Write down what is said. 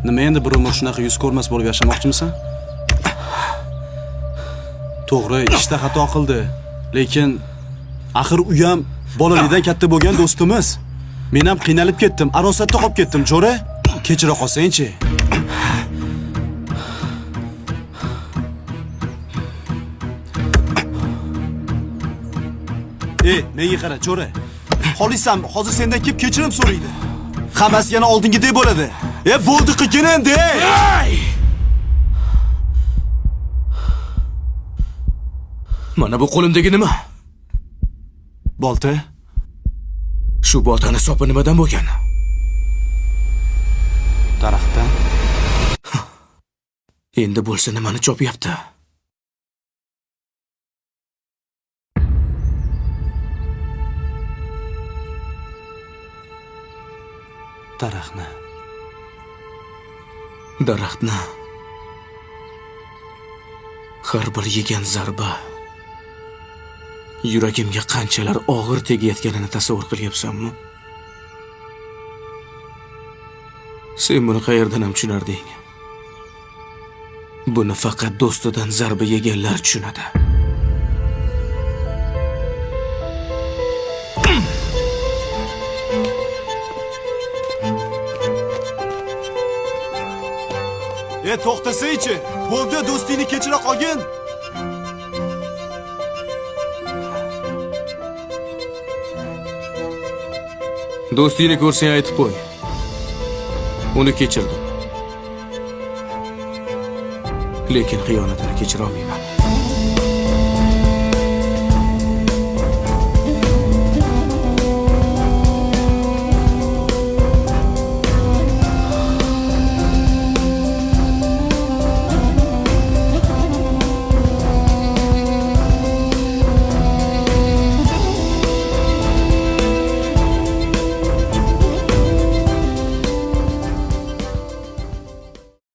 Nima endi bir umr shunaqa yuz ko'rmas bo'lib yashamoqchimisan? To'g'ri, ishda xato qildi, lekin axir u ham bolalikdan katta bo'lgan do'stimiz. Men ham qiynalib ketdim, arosatda qolib ketdim, Jo'ra. Kechira qolsang-chi. Menga qara, Jo'ra. Xolisam, hozir sendan kelib kechirim so'raydi. Hammasi yana oldingidek bo'ladi. Bo'ldi qilgin endi. Mana bu qo'limdagi nima? Bolta? Shu boltani sopi nimadan bo'lgan? Daraxtdan. Endi bo'lsa nimani chopyapti? Daraxtni. Daraxtni. Har bir yegan zarba yuragimga qanchalar og'ir tegayotganini tasavvur qilyapsanmi? Sen buni qayerdan ham tushunarding? Buni faqat do'stidan zarba yeganlar tushunadi. To'xtasang-chi. Bo'ldi, do'stingni kechira qolgin. Do'stingni ko'rsang aytib qo'y. Uni kechirdim. Lekin xiyonatini kechira olmayman.